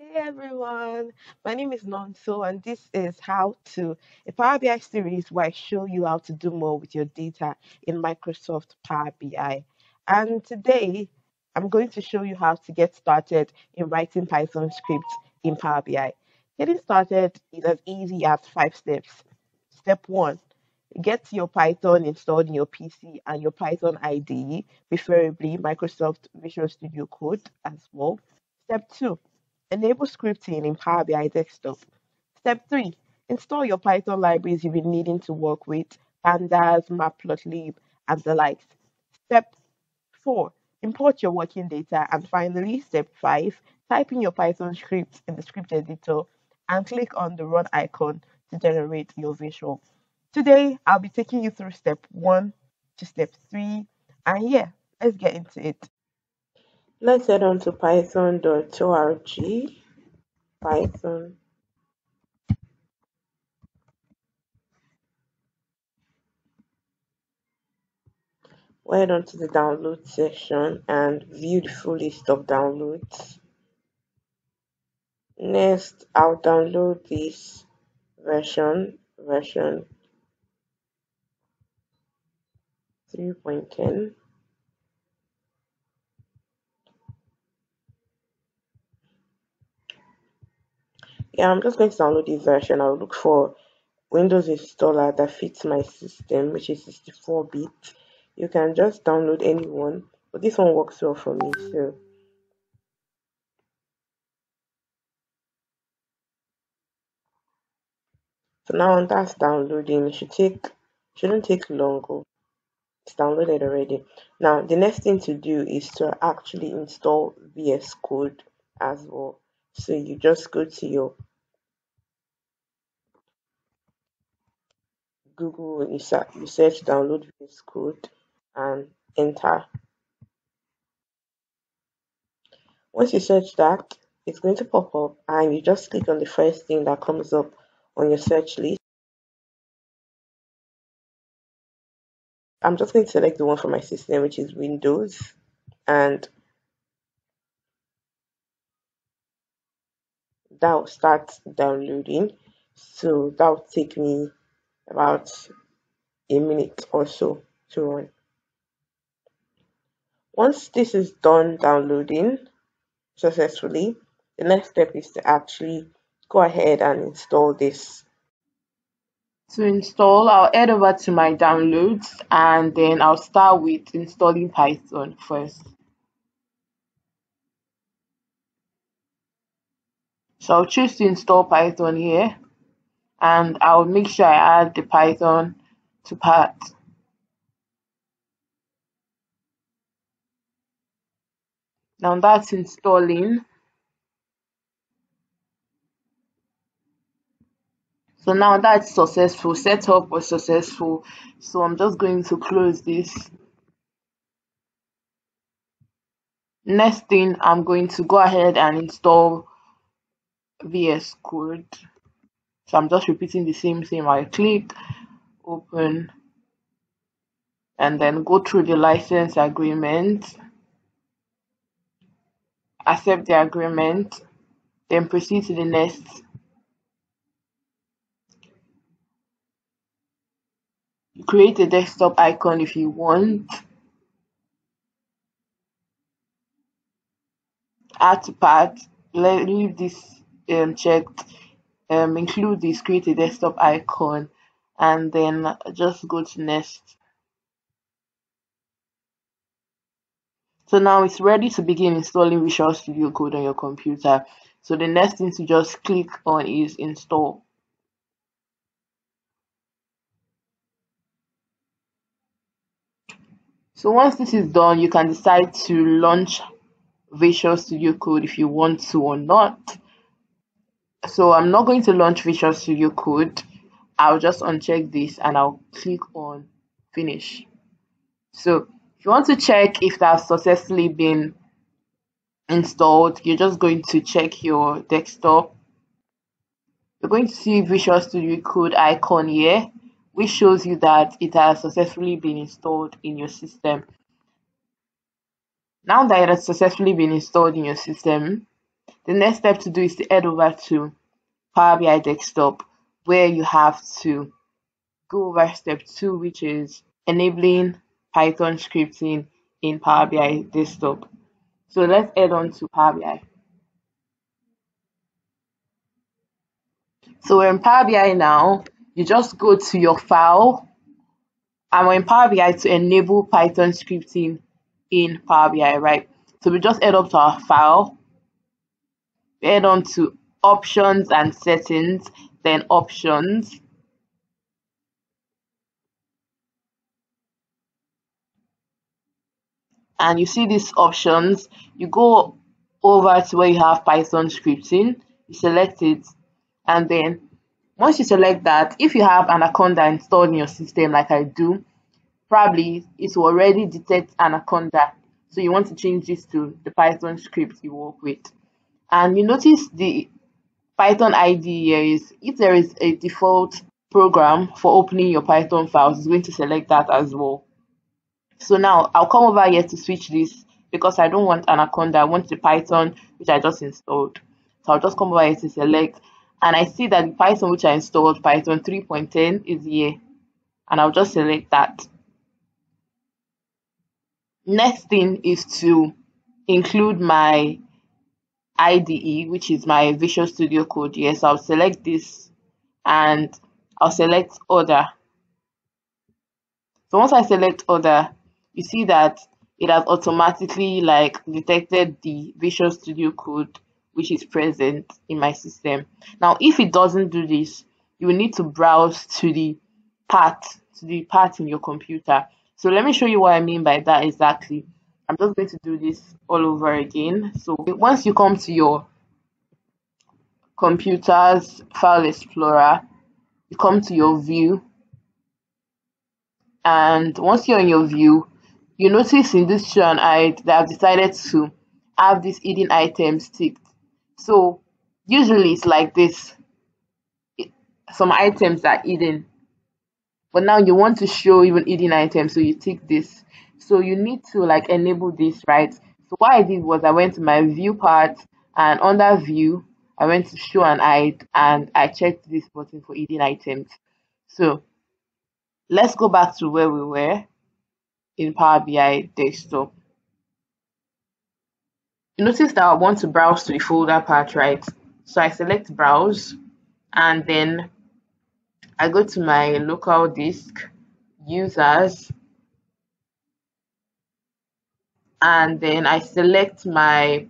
Hey everyone, my name is Nonso, and this is How to, a Power BI series where I show you how to do more with your data in Microsoft Power BI. And today, I'm going to show you how to get started in writing Python scripts in Power BI. Getting started is as easy as 5 steps. Step one, get your Python installed in your PC and your Python IDE, preferably Microsoft Visual Studio Code as well. Step two, enable scripting in Power BI Desktop. Step three, install your Python libraries you've been needing to work with, pandas, matplotlib, and the likes. Step four, import your working data. And finally, step five, type in your Python script in the script editor and click on the run icon to generate your visual. Today, I'll be taking you through step one to step three. And yeah, let's get into it. Let's head on to python.org. Python. We'll head on to the download section and view the full list of downloads. Next, I'll download this version 3.10. Yeah, I'm just going to download this version. I'll look for Windows installer that fits my system, which is 64-bit. You can just download any one, but this one works well for me. So now that's downloading. Shouldn't take long. Oh, it's downloaded already. Now the next thing to do is to actually install VS Code as well. So you just go to your Google, you search download VS Code and enter. Once you search that, it's going to pop up and you just click on the first thing that comes up on your search list. I'm just going to select the one for my system, which is Windows, and that will start downloading. So that will take me about a minute or so to run. Once this is done downloading successfully, the next step is to actually go ahead and install this. To install, I'll head over to my downloads and then I'll start with installing Python first. So I'll choose to install Python here and I'll make sure I add the Python to part. Now that's installing. So now that's successful. Setup was successful. So I'm just going to close this. Next thing, I'm going to go ahead and install VS Code. So I'm just repeating the same thing. I click, open, and then go through the license agreement, accept the agreement, then proceed to the next. Create a desktop icon if you want, add to part, leave this checked, include this, create a desktop icon, and then just go to next. So now it's ready to begin installing Visual Studio Code on your computer. So the next thing to just click on is install. So once this is done, you can decide to launch Visual Studio Code if you want to or not. So I'm not going to launch Visual Studio Code. I'll just uncheck this and I'll click on finish. So if you want to check if that's successfully been installed, you're just going to check your desktop. You're going to see Visual Studio Code icon here, which shows you that it has successfully been installed in your system. Now that it has successfully been installed in your system, The next step to do is to head over to Power BI Desktop, where you have to go over step 2, which is enabling Python scripting in Power BI Desktop. So let's head on to Power BI. So we're in Power BI now. You just go to your file, and we're in Power BI to enable Python scripting in Power BI, right? So we just head up to our file, head on to options and settings, then options. And you see these options, you go over to where you have Python scripting, you select it, and then once you select that, if you have Anaconda installed in your system like I do, probably it will already detect Anaconda. So you want to change this to the Python script you work with. And you notice the Python ID here is, if there is a default program for opening your Python files, it's going to select that as well. So now I'll come over here to switch this because I don't want Anaconda, I want the Python which I just installed. So I'll just come over here to select, and I see that the Python which I installed, Python 3.10, is here, and I'll just select that. Next thing is to include my IDE, which is my Visual Studio Code. Yes, I'll select this and I'll select other. So once I select other, you see that it has automatically detected the Visual Studio Code which is present in my system. Now, if it doesn't do this, you will need to browse to the part in your computer. So let me show you what I mean by that exactly. I'm just going to do this all over again. So once you come to your computer's file explorer, you come to your view, and once you're in your view, you notice in this show and hide that I've decided to have these hidden items ticked. So usually it's like this, some items are hidden, but now you want to show even hidden items, so you tick this. So you need to enable this, right? So what I did was I went to my view part, and under view I went to show and hide, and I checked this button for hidden items. So let's go back to where we were in Power BI Desktop. You notice that I want to browse to the folder part, right? So I select browse, and then I go to my local disk, users, and then I select my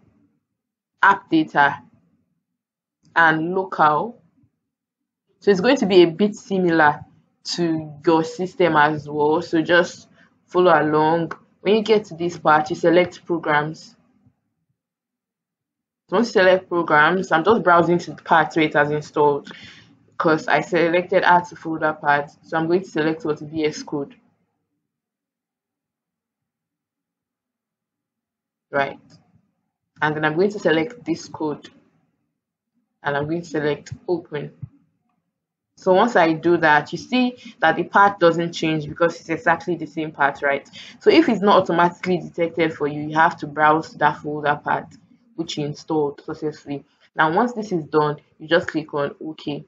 app data and local. So it's going to be a bit similar to your system as well. So just follow along. When you get to this part, you select programs. So once you select programs, I'm just browsing to the part where it has installed because I selected add to folder part. So I'm going to select what VS Code. Right. And then I'm going to select this code, and I'm going to select open. So once I do that, you see that the path doesn't change because it's exactly the same path, right? So if it's not automatically detected for you, you have to browse to that folder path which you installed successfully. Now, once this is done, you just click on OK.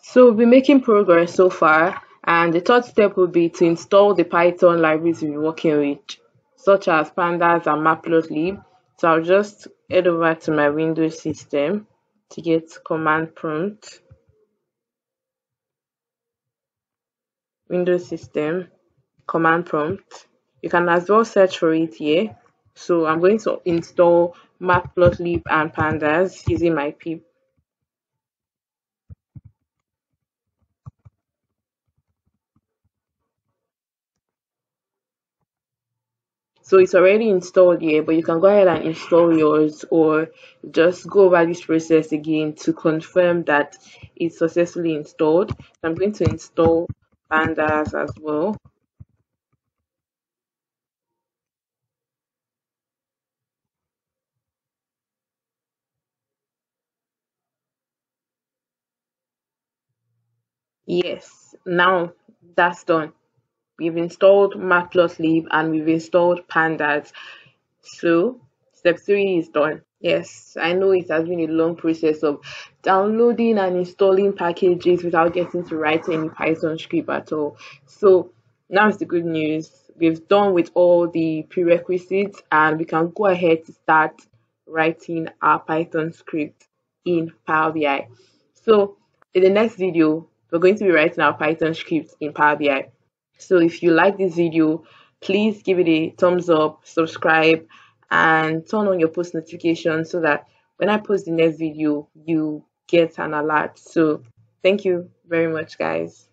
So we've been making progress so far, and the third step will be to install the Python libraries we're working with, such as Pandas and Matplotlib. So I'll just head over to my Windows system to get command prompt. Windows system, command prompt. You can as well search for it here. So I'm going to install Matplotlib and Pandas using my pip. So it's already installed here, but you can go ahead and install yours, or just go over this process again to confirm that it's successfully installed. I'm going to install Pandas as well. Yes, now that's done. We've installed Matplotlib and we've installed Pandas. So step 3 is done. Yes, I know it has been a long process of downloading and installing packages without getting to write any Python script at all. So now is the good news. We've done with all the prerequisites and we can go ahead to start writing our Python script in Power BI. So in the next video, we're going to be writing our Python script in Power BI. So if you like this video, please give it a thumbs up, subscribe, and turn on your post notifications so that when I post the next video, you get an alert. So thank you very much, guys.